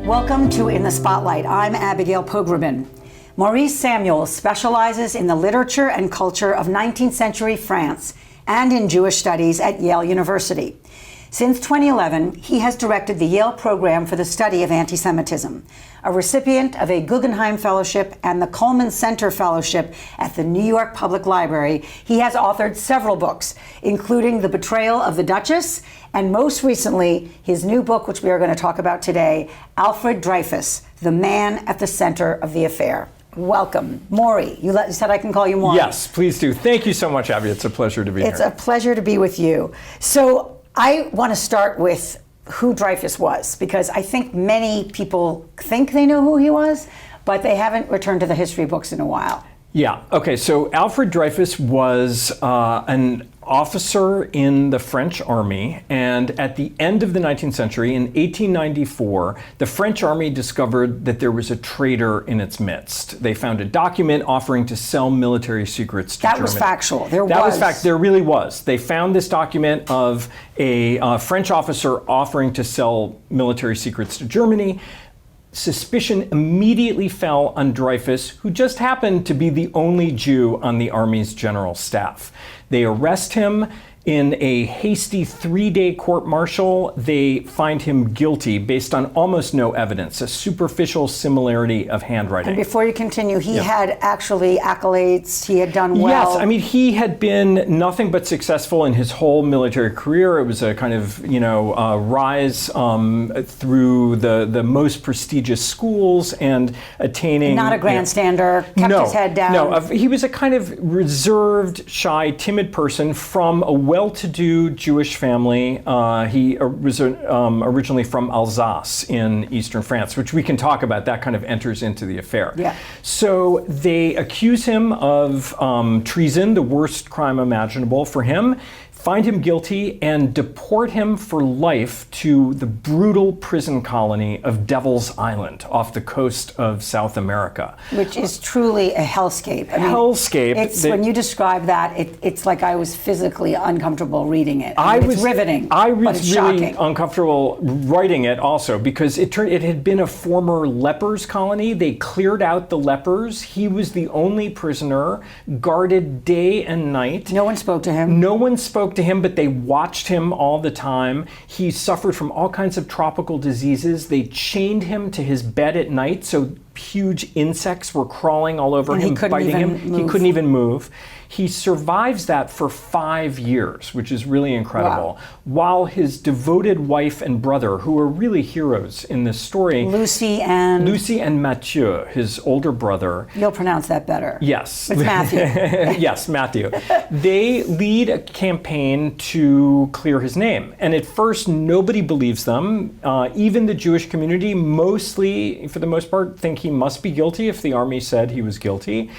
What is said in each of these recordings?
Welcome to In the Spotlight. I'm Abigail Pogrebin. Maurice Samuels specializes in the literature and culture of 19th century France and in Jewish studies at Yale University. Since 2011, he has directed the Yale Program for the Study of Anti-Semitism, a recipient of a Guggenheim Fellowship and the Cullman Center Fellowship at the New York Public Library. He has authored several books, including The Betrayal of the Duchess, and most recently, his new book, which we are going to talk about today, Alfred Dreyfus, The Man at the Center of the Affair. Welcome. Maury, you said I can call you Maury. Yes, please do. Thank you so much, Abby. It's a pleasure to be here. It's a pleasure to be with you. So I want to start with who Dreyfus was, because I think many people think they know who he was, but they haven't returned to the history books in a while. Yeah. Okay. So Alfred Dreyfus was an officer in the French army, and at the end of the 19th century, in 1894, the French army discovered that there was a traitor in its midst. They found a document offering to sell military secrets to Germany. That was factual. There really was. They found this document of a French officer offering to sell military secrets to Germany. Suspicion immediately fell on Dreyfus, who just happened to be the only Jew on the army's general staff. They arrest him. In a hasty 3-day court-martial, they find him guilty based on almost no evidence, a superficial similarity of handwriting. And before you continue, he had actually accolades, he had done well. Yes, I mean, he had been nothing but successful in his whole military career. It was a kind of, rise through the most prestigious schools and attaining... Not a grandstander, kept his head down. No, he was a kind of reserved, shy, timid person from a well-to-do Jewish family. He was originally from Alsace in eastern France, which we can talk about. That kind of enters into the affair. Yeah. So they accuse him of treason, the worst crime imaginable for him, find him guilty, and deport him for life to the brutal prison colony of Devil's Island off the coast of South America. Which is truly a hellscape. Hellscape. When you describe that, it's like I was physically uncomfortable reading it. It's riveting. I was really shocking. uncomfortable writing it also, because it had been a former lepers colony. They cleared out the lepers. He was the only prisoner, guarded day and night. No one spoke to him. No one spoke to him, but they watched him all the time. He suffered from all kinds of tropical diseases. They chained him to his bed at night, so huge insects were crawling all over him, biting him. He couldn't even move. He survives that for 5 years, which is really incredible. Wow. While his devoted wife and brother, who are really heroes in this story, Lucy and Mathieu, his older brother. You'll pronounce that better. Yes. It's Matthew. Yes, Matthew. They lead a campaign to clear his name. And at first, nobody believes them. Even the Jewish community, mostly, for the most part, think he must be guilty if the army said he was guilty.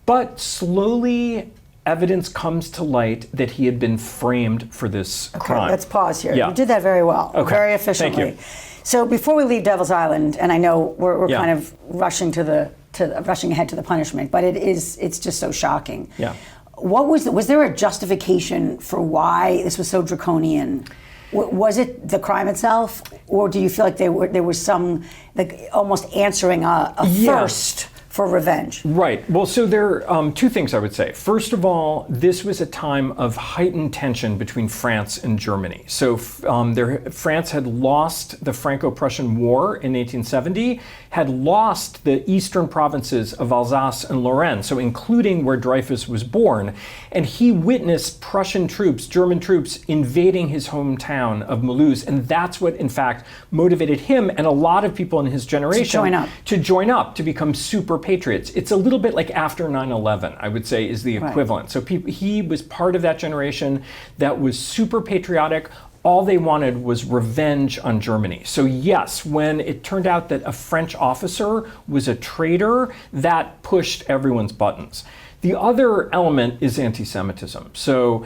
But slowly, evidence comes to light that he had been framed for this crime. Let's pause here. Yeah. You did that very well, very efficiently. Thank you. So before we leave Devil's Island, and I know we're kind of rushing rushing ahead to the punishment, but it's just so shocking. Yeah. Was there a justification for why this was so draconian? Was it the crime itself, or do you feel like there was some, like, almost answering a thirst for revenge? Right. Well, so there are two things I would say. First of all, this was a time of heightened tension between France and Germany. So France had lost the Franco-Prussian War in 1870, had lost the eastern provinces of Alsace and Lorraine, so including where Dreyfus was born. And he witnessed Prussian troops, German troops, invading his hometown of Mulhouse. And that's what, in fact, motivated him and a lot of people in his generation to join up, to become super patriots. It's a little bit like after 9/11, I would say, is the equivalent. So he was part of that generation that was super patriotic. All they wanted was revenge on Germany. So yes, when it turned out that a French officer was a traitor, that pushed everyone's buttons. The other element is anti-Semitism. So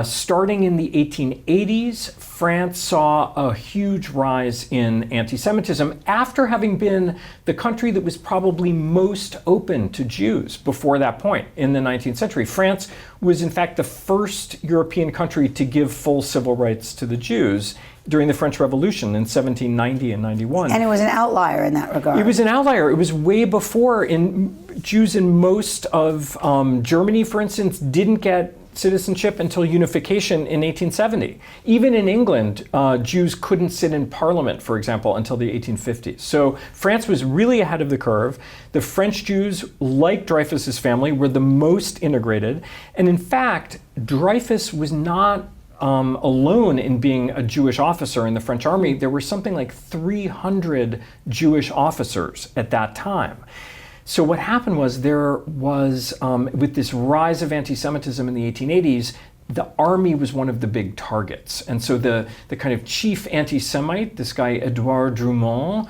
starting in the 1880s, France saw a huge rise in anti-Semitism after having been the country that was probably most open to Jews before that point in the 19th century. France was in fact the first European country to give full civil rights to the Jews during the French Revolution in 1790 and 91. And it was an outlier in that regard. It was an outlier. It was way before. Jews in most of Germany, for instance, didn't get citizenship until unification in 1870. Even in England, Jews couldn't sit in parliament, for example, until the 1850s. So France was really ahead of the curve. The French Jews, like Dreyfus's family, were the most integrated. And in fact, Dreyfus was not alone in being a Jewish officer in the French army. There were something like 300 Jewish officers at that time. So what happened was with this rise of anti-Semitism in the 1880s, the army was one of the big targets. And so the kind of chief anti-Semite, this guy Edouard Drumont,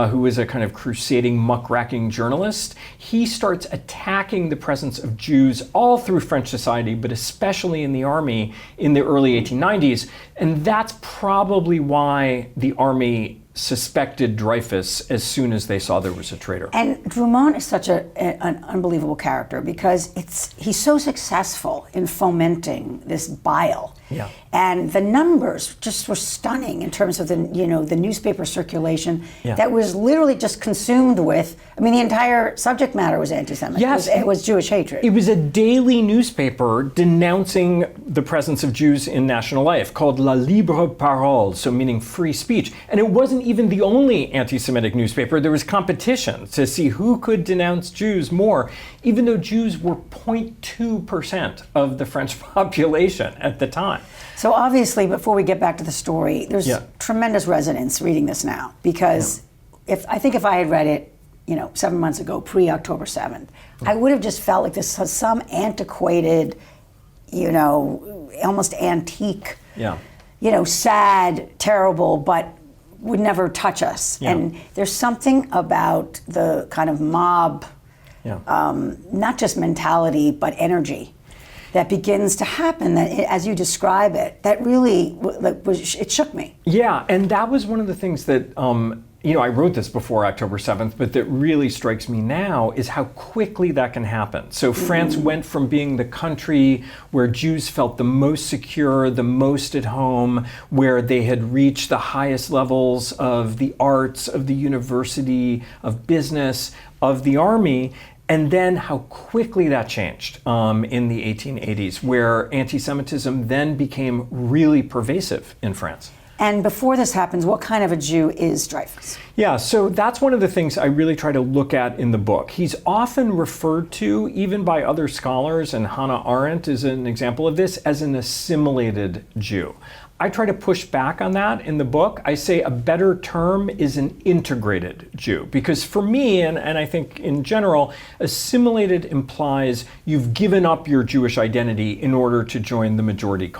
who was a kind of crusading, muckraking journalist, he starts attacking the presence of Jews all through French society, but especially in the army in the early 1890s. And that's probably why the army suspected Dreyfus as soon as they saw there was a traitor. And Drumont is such an unbelievable character because he's so successful in fomenting this bile. Yeah. And the numbers just were stunning in terms of the newspaper circulation that was literally just consumed with, I mean, the entire subject matter was anti-Semitic. Yes. It was Jewish hatred. It was a daily newspaper denouncing the presence of Jews in national life called La Libre Parole, so meaning free speech. And it wasn't even the only anti-Semitic newspaper. There was competition to see who could denounce Jews more, even though Jews were 0.2% of the French population at the time. So obviously, before we get back to the story, there's tremendous resonance reading this now, because if I had read it, 7 months ago, pre-October 7th, I would have just felt like this was some antiquated, almost antique, sad, terrible, but would never touch us. Yeah. And there's something about the kind of mob, not just mentality, but energy that begins to happen, that as you describe it, that really, it shook me. Yeah, and that was one of the things that, I wrote this before October 7th, but that really strikes me now is how quickly that can happen. So France went from being the country where Jews felt the most secure, the most at home, where they had reached the highest levels of the arts, of the university, of business, of the army, and then how quickly that changed in the 1880s, where anti-Semitism then became really pervasive in France. And before this happens, what kind of a Jew is Dreyfus? Yeah, so that's one of the things I really try to look at in the book. He's often referred to, even by other scholars, and Hannah Arendt is an example of this, as an assimilated Jew. I try to push back on that in the book. I say a better term is an integrated Jew, because for me, and I think in general, assimilated implies you've given up your Jewish identity in order to join the majority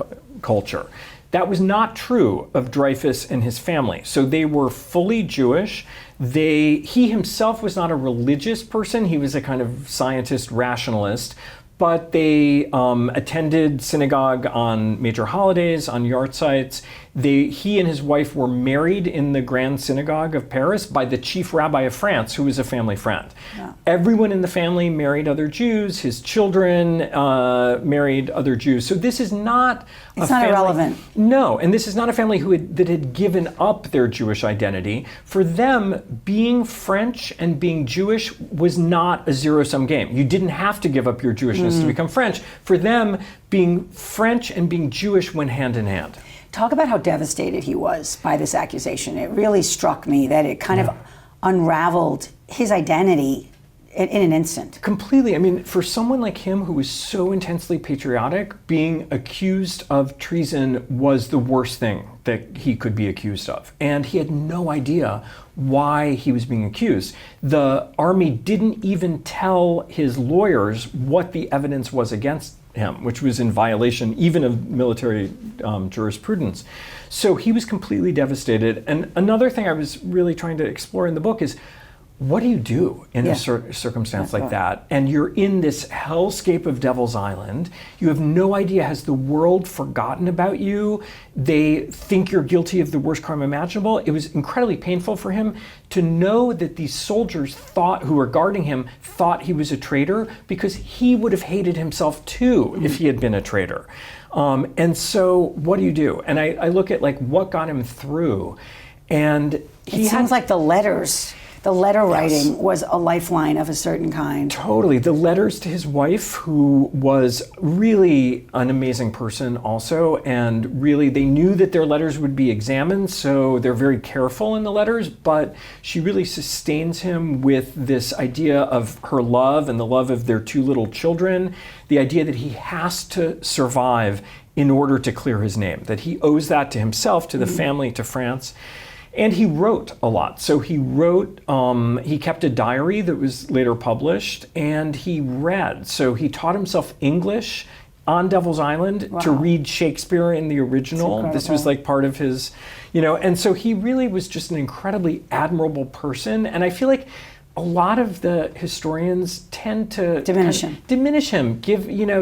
culture. That was not true of Dreyfus and his family. So they were fully Jewish. He himself was not a religious person. He was a kind of scientist, rationalist. But they attended synagogue on major holidays, on yahrzeits. He and his wife were married in the Grand Synagogue of Paris by the chief rabbi of France, who was a family friend. Yeah. Everyone in the family married other Jews. His children married other Jews. So this is not It's not irrelevant. No, and this is not a family that had given up their Jewish identity. For them, being French and being Jewish was not a zero-sum game. You didn't have to give up your Jewishness to become French. For them, being French and being Jewish went hand in hand. Talk about how devastated he was by this accusation. It really struck me that it kind of unraveled his identity in an instant. Completely. I mean, for someone like him who was so intensely patriotic, being accused of treason was the worst thing that he could be accused of. And he had no idea why he was being accused. The army didn't even tell his lawyers what the evidence was against him, which was in violation even of military jurisprudence. So he was completely devastated. And another thing I was really trying to explore in the book is, what do you do in a circumstance like that? And you're in this hellscape of Devil's Island. You have no idea, has the world forgotten about you? They think you're guilty of the worst crime imaginable. It was incredibly painful for him to know that these soldiers who were guarding him thought he was a traitor, because he would have hated himself too if he had been a traitor. And so what do you do? And I look at like what got him through. And it seems like the letter writing was a lifeline of a certain kind. Totally. The letters to his wife, who was really an amazing person also, and really they knew that their letters would be examined, so they're very careful in the letters, but she really sustains him with this idea of her love and the love of their two little children, the idea that he has to survive in order to clear his name, that he owes that to himself, to the family, to France. And he wrote a lot. So he wrote, he kept a diary that was later published, and he read. So he taught himself English on Devil's Island to read Shakespeare in the original. This was like part of his, and so he really was just an incredibly admirable person. And I feel like a lot of the historians tend to diminish him,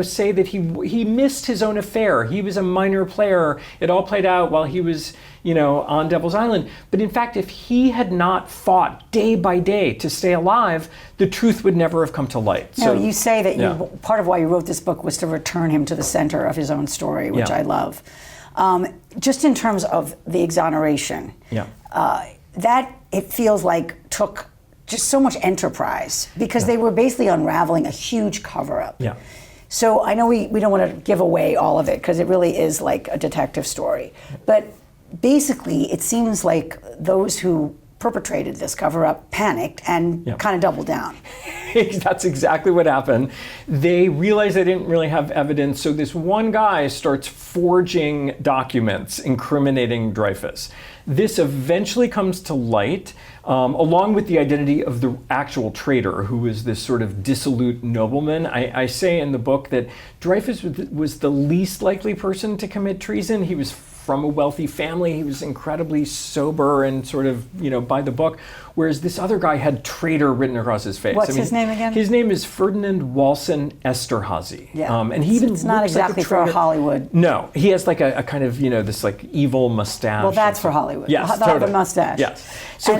say that he missed his own affair. He was a minor player. It all played out while he was, on Devil's Island. But in fact, if he had not fought day by day to stay alive, the truth would never have come to light. So you say that part of why you wrote this book was to return him to the center of his own story, which I love. Just in terms of the exoneration, that it feels like took just so much enterprise, because they were basically unraveling a huge cover-up. So I know we don't want to give away all of it, because it really is like a detective story. But basically, it seems like those who perpetrated this cover-up panicked and kind of doubled down. That's exactly what happened. They realized they didn't really have evidence, so this one guy starts forging documents incriminating Dreyfus. This eventually comes to light, along with the identity of the actual traitor, who was this sort of dissolute nobleman. I say in the book that Dreyfus was the least likely person to commit treason. He was from a wealthy family. He was incredibly sober and sort of, by the book, whereas this other guy had traitor written across his face. What's his name again? His name is Ferdinand Walsen Esterhazy. And he even it's not exactly for Hollywood. No, he has like a kind of, this like evil mustache. Well, that's for Hollywood. Yes, the mustache. Yes. So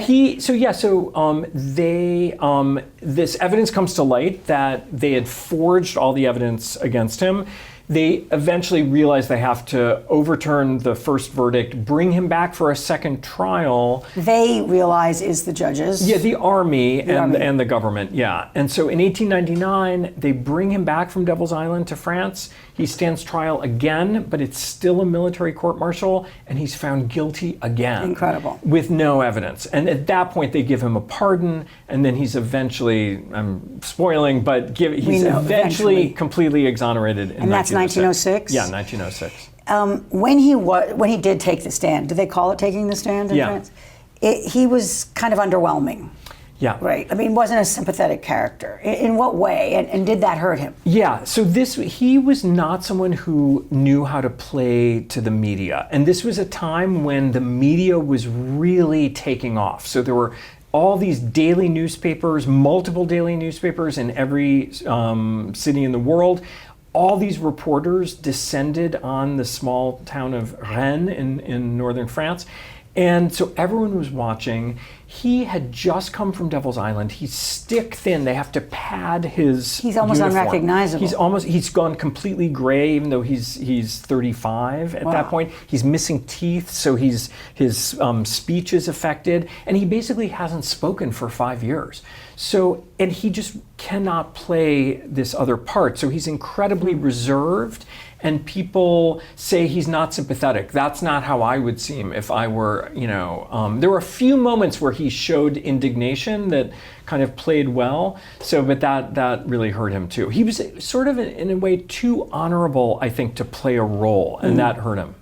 this evidence comes to light that they had forged all the evidence against him. They eventually realize they have to overturn the first verdict, bring him back for a second trial. They realize is the judges? Yeah, the army and the government, And so in 1899, they bring him back from Devil's Island to France. He stands trial again, but it's still a military court-martial, and he's found guilty again. Incredible. With no evidence. And at that point, they give him a pardon, and then he's eventually, I'm spoiling, but he's eventually completely exonerated in 1906. And that's 1906? Yeah, 1906. When he did take the stand, do they call it taking the stand in France? He was kind of underwhelming. Yeah. Right. I mean, wasn't a sympathetic character. In what way? And did that hurt him? Yeah. So he was not someone who knew how to play to the media. And this was a time when the media was really taking off. So there were all these daily newspapers, multiple daily newspapers in every city in the world. All these reporters descended on the small town of Rennes in northern France. And so everyone was watching. He had just come from Devil's Island. He's stick thin. They have to pad his He's almost uniform. Unrecognizable. He's gone completely gray, even though he's 35 at that point. He's missing teeth, so his speech is affected, and he basically hasn't spoken for 5 years. So, and he just cannot play this other part. So he's incredibly reserved, and people say he's not sympathetic. That's not how I would see him if I were, there were a few moments where he showed indignation that kind of played well. So, but that really hurt him too. He was sort of in a way too honorable, I think, to play a role, and that hurt him.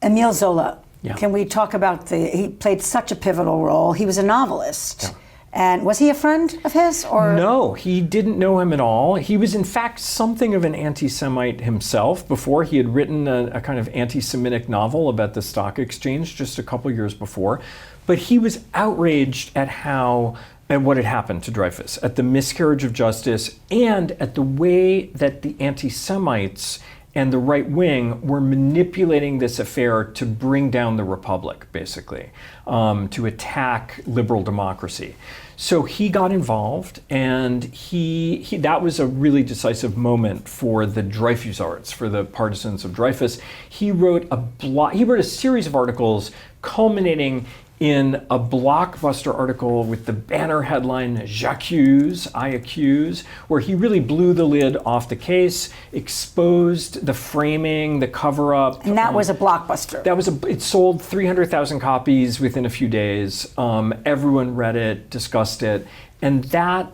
Emile Zola. Yeah. Can we talk about he played such a pivotal role. He was a novelist. Yeah. And was he a friend of his? Or no, he didn't know him at all. He was in fact something of an anti-Semite himself before. He had written a kind of anti-Semitic novel about the stock exchange just a couple years before. But he was outraged at how at what had happened to Dreyfus, at the miscarriage of justice, and at the way that the anti-Semites and the right wing were manipulating this affair to bring down the Republic, basically, to attack liberal democracy. So he got involved, and that was a really decisive moment for the Dreyfus arts, for the partisans of Dreyfus. He wrote a series of articles culminating in a blockbuster article with the banner headline, "J'accuse," I accuse, where he really blew the lid off the case, exposed the framing, the cover-up. And that was a blockbuster. It sold 300,000 copies within a few days. Everyone read it, discussed it, and that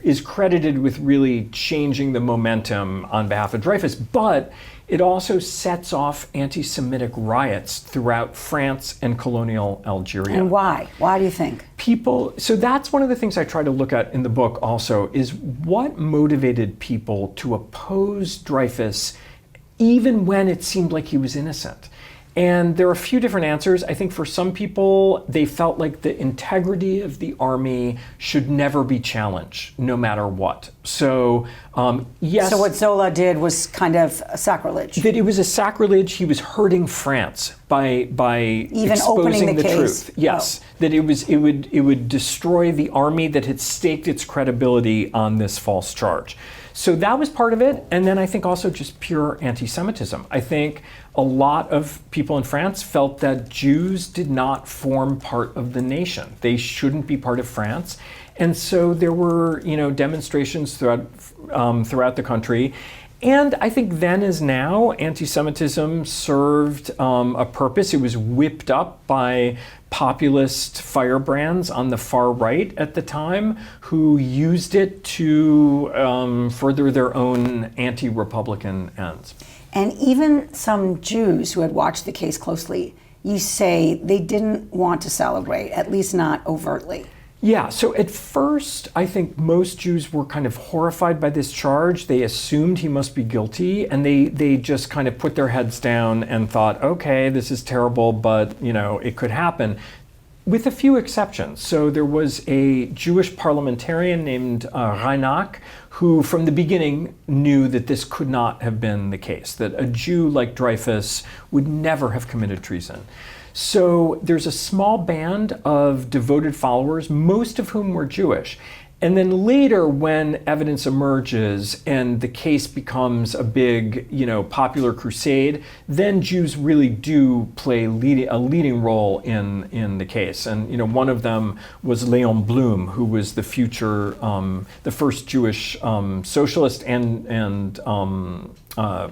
is credited with really changing the momentum on behalf of Dreyfus. But it also sets off anti-Semitic riots throughout France and colonial Algeria. And why? Why do you think? So that's one of the things I try to look at in the book also, is what motivated people to oppose Dreyfus even when it seemed like he was innocent. And there are a few different answers. I think for some people, they felt like the integrity of the army should never be challenged, no matter what. So, yes. So what Zola did was kind of a sacrilege. That it was a sacrilege. He was hurting France by even exposing opening the case. Truth. Yes, that it would destroy the army that had staked its credibility on this false charge. So that was part of it. And then I think also just pure anti-Semitism. I think a lot of people in France felt that Jews did not form part of the nation. They shouldn't be part of France. And so there were, demonstrations throughout the country. And I think then as now, anti-Semitism served a purpose. It was whipped up by populist firebrands on the far right at the time, who used it to further their own anti-Republican ends. And even some Jews who had watched the case closely, you say they didn't want to celebrate, at least not overtly. Yeah, so at first, I think most Jews were kind of horrified by this charge. They assumed he must be guilty, and they just kind of put their heads down and thought, okay, this is terrible, but, it could happen. With a few exceptions. So there was a Jewish parliamentarian named Reinach, who from the beginning knew that this could not have been the case, that a Jew like Dreyfus would never have committed treason. So there's a small band of devoted followers, most of whom were Jewish. And then later, when evidence emerges and the case becomes a big, popular crusade, then Jews really do play a leading role in the case. And one of them was Léon Blum, who was the first Jewish socialist and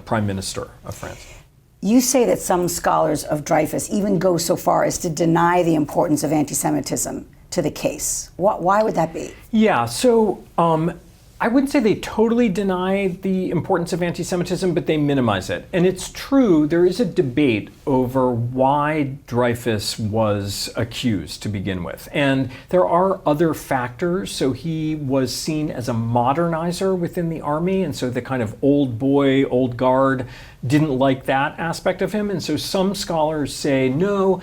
prime minister of France. You say that some scholars of Dreyfus even go so far as to deny the importance of anti-Semitism to the case. Why would that be? Yeah, so I wouldn't say they totally deny the importance of anti-Semitism, but they minimize it. And it's true, there is a debate over why Dreyfus was accused to begin with. And there are other factors. So he was seen as a modernizer within the army, and so the kind of old boy, old guard didn't like that aspect of him. And so some scholars say, no,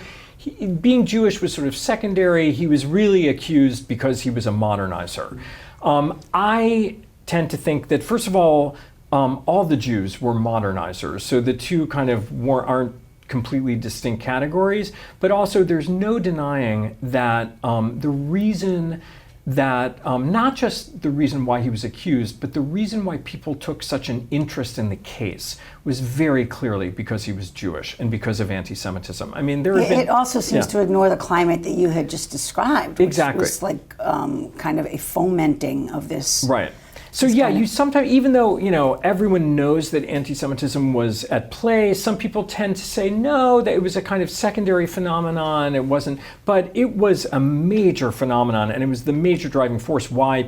being Jewish was sort of secondary. He was really accused because he was a modernizer. I tend to think that, first of all the Jews were modernizers. So the two kind of aren't completely distinct categories. But also there's no denying that the reason that not just the reason why he was accused, but the reason why people took such an interest in the case was very clearly because he was Jewish and because of anti-Semitism. I mean, it also seems to ignore the climate that you had just described, which exactly was like kind of a fomenting of this. Right. So yeah, you sometimes, even though, everyone knows that anti-Semitism was at play, some people tend to say, no, that it was a kind of secondary phenomenon. It wasn't, but it was a major phenomenon, and it was the major driving force why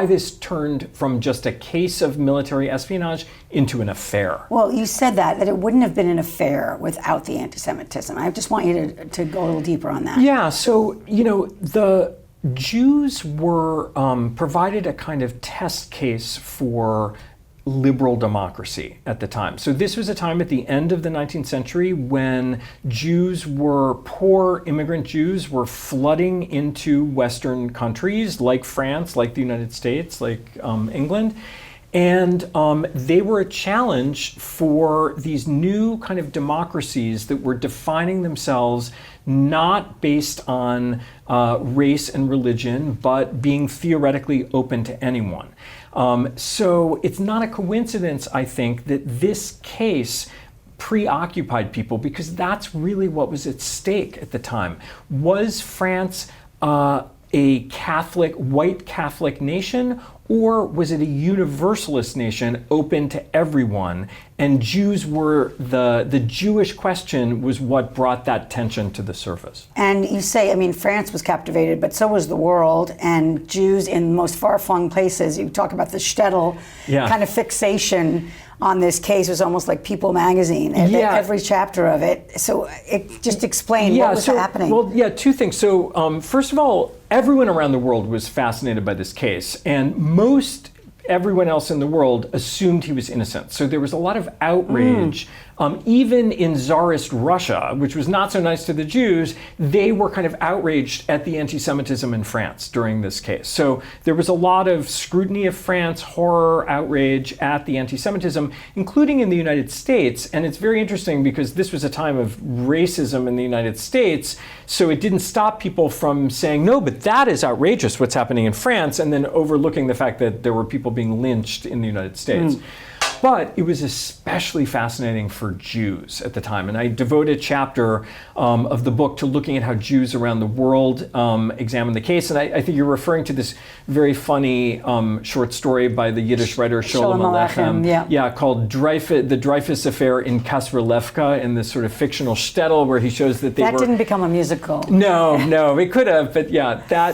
this turned from just a case of military espionage into an affair. Well, you said that it wouldn't have been an affair without the anti-Semitism. I just want you to go a little deeper on that. Yeah, so, the Jews were provided a kind of test case for liberal democracy at the time. So this was a time at the end of the 19th century when poor immigrant Jews were flooding into Western countries like France, like the United States, like England. And they were a challenge for these new kind of democracies that were defining themselves not based on race and religion, but being theoretically open to anyone. So it's not a coincidence, I think, that this case preoccupied people, because that's really what was at stake at the time. Was France a Catholic, white Catholic nation, or was it a universalist nation open to everyone? And Jews were, the Jewish question was what brought that tension to the surface. And you say, I mean, France was captivated, but so was the world, and Jews in the most far-flung places. You talk about the shtetl kind of fixation on this case. Was almost like People magazine, every chapter of it. So it just explained what was happening. Well, two things. So first of all, everyone around the world was fascinated by this case, and everyone else in the world assumed he was innocent. So there was a lot of outrage. Even in Tsarist Russia, which was not so nice to the Jews, they were kind of outraged at the anti-Semitism in France during this case. So there was a lot of scrutiny of France, horror, outrage at the anti-Semitism, including in the United States. And it's very interesting because this was a time of racism in the United States. So it didn't stop people from saying, no, but that is outrageous, what's happening in France, and then overlooking the fact that there were people being lynched in the United States. But it was especially fascinating for Jews at the time. And I devote a chapter of the book to looking at how Jews around the world examined the case. And I think you're referring to this very funny short story by the Yiddish writer Sholem Aleichem, called The Dreyfus Affair in Kasrelevka, in this sort of fictional shtetl where he shows that That didn't become a musical. No, it could have, but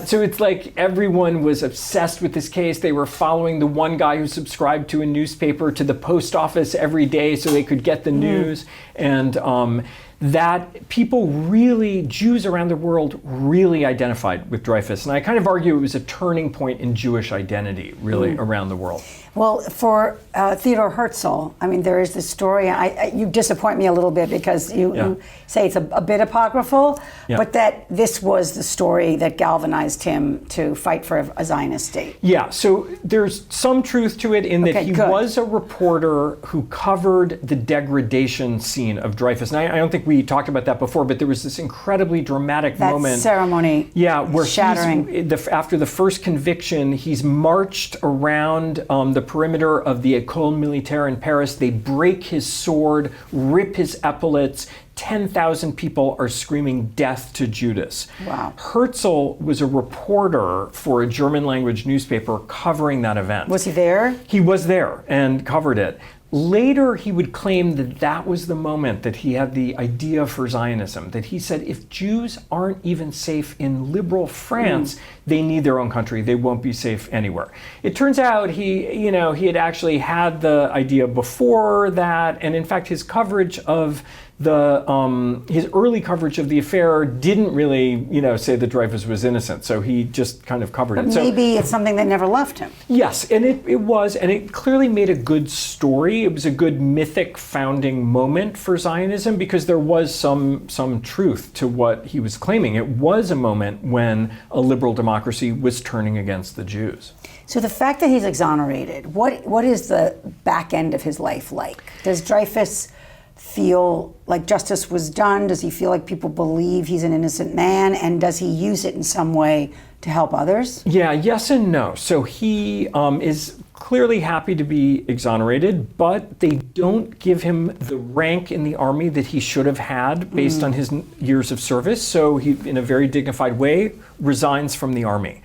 so it's like everyone was obsessed with this case. They were following the one guy who subscribed to a newspaper to the post office every day so they could get the news. And that people really, Jews around the world, really identified with Dreyfus. And I kind of argue it was a turning point in Jewish identity, really, around the world. Well, for Theodor Herzl, I mean, there is this story. You disappoint me a little bit because you say it's a bit apocryphal, but that this was the story that galvanized him to fight for a Zionist state. Yeah, so there's some truth to it in that he was a reporter who covered the degradation scene of Dreyfus. And I don't think we talked about that before, but there was this incredibly dramatic moment. That ceremony, where shattering. After the first conviction, he's marched around the perimeter of the École Militaire in Paris. They break his sword, rip his epaulets. 10,000 people are screaming death to Judas. Wow. Herzl was a reporter for a German language newspaper covering that event. Was he there? He was there and covered it. Later, he would claim that that was the moment that he had the idea for Zionism, that he said, if Jews aren't even safe in liberal France, they need their own country. They won't be safe anywhere. It turns out he had actually had the idea before that, and in fact, his coverage of his early coverage of the affair didn't really, say that Dreyfus was innocent. So he just kind of covered it. Maybe it's something that never left him. Yes, and it was, and it clearly made a good story. It was a good mythic founding moment for Zionism because there was some truth to what he was claiming. It was a moment when a liberal democracy was turning against the Jews. So the fact that he's exonerated, what is the back end of his life like? Does Dreyfus feel like justice was done? Does he feel like people believe he's an innocent man? And does he use it in some way to help others? Yeah, yes and no. So he is clearly happy to be exonerated, but they don't give him the rank in the army that he should have had based on his years of service. So he, in a very dignified way, resigns from the army.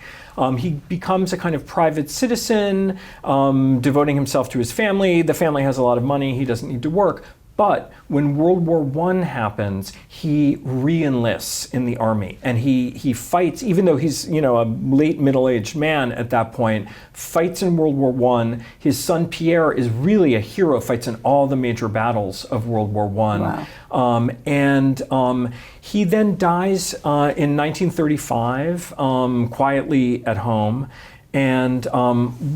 He becomes a kind of private citizen, devoting himself to his family. The family has a lot of money. He doesn't need to work. But when World War I happens, he re-enlists in the army, and he fights, even though he's a late middle-aged man at that point, fights in World War I. His son Pierre is really a hero, fights in all the major battles of World War I. Wow. He then dies in 1935, quietly at home. And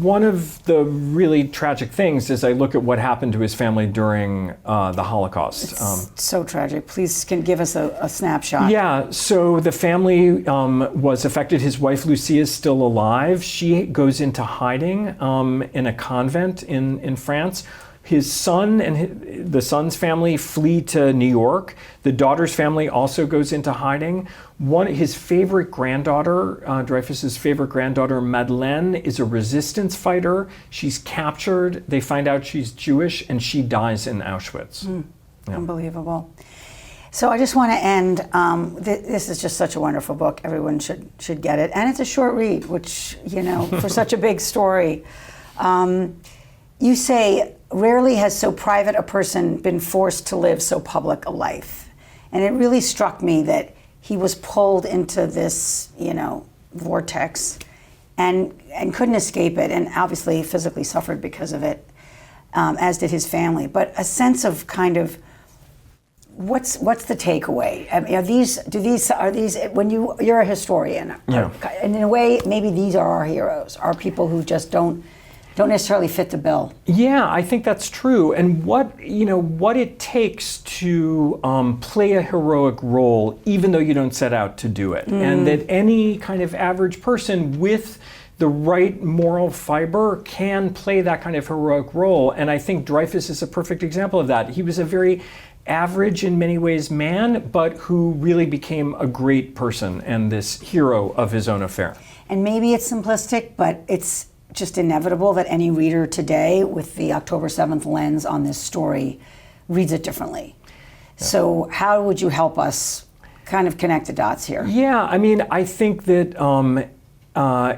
one of the really tragic things is I look at what happened to his family during the Holocaust. It's so tragic. Please can give us a snapshot. Yeah, so the family was affected. His wife Lucia is still alive. She goes into hiding in a convent in France. His son and the son's family flee to New York. The daughter's family also goes into hiding. His favorite granddaughter, Dreyfus's favorite granddaughter, Madeleine, is a resistance fighter. She's captured. They find out she's Jewish, and she dies in Auschwitz. Yeah. Unbelievable. So I just want to end. This is just such a wonderful book. Everyone should get it, and it's a short read, which for such a big story. You say, rarely has so private a person been forced to live so public a life. And it really struck me that he was pulled into this, vortex and couldn't escape it, and obviously physically suffered because of it, as did his family. But a sense of kind of, what's the takeaway? I mean, are these when you're a historian, and in a way, maybe these are our heroes, are people who just don't necessarily fit the bill. Yeah, I think that's true. And what it takes to play a heroic role, even though you don't set out to do it, and that any kind of average person with the right moral fiber can play that kind of heroic role. And I think Dreyfus is a perfect example of that. He was a very average in many ways man, but who really became a great person and this hero of his own affair. And maybe it's simplistic, but it's just inevitable that any reader today with the October 7th lens on this story reads it differently. Yeah. So how would you help us kind of connect the dots here? Yeah, I mean, I think that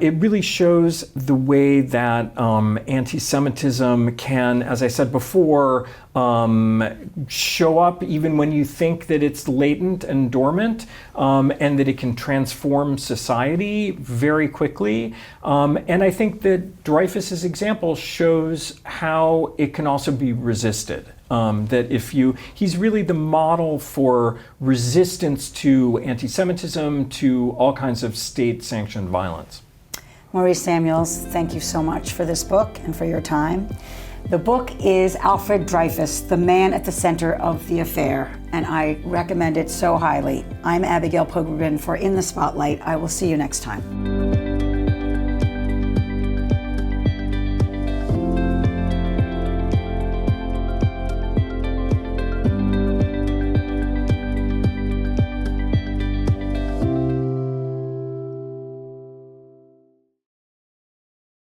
it really shows the way that anti-Semitism can, as I said before, show up even when you think that it's latent and dormant, and that it can transform society very quickly. And I think that Dreyfus's example shows how it can also be resisted. That he's really the model for resistance to anti-Semitism, to all kinds of state-sanctioned violence. Maurice Samuels, thank you so much for this book and for your time. The book is Alfred Dreyfus, The Man at the Center of the Affair, and I recommend it so highly. I'm Abigail Pogrebin for In the Spotlight. I will see you next time.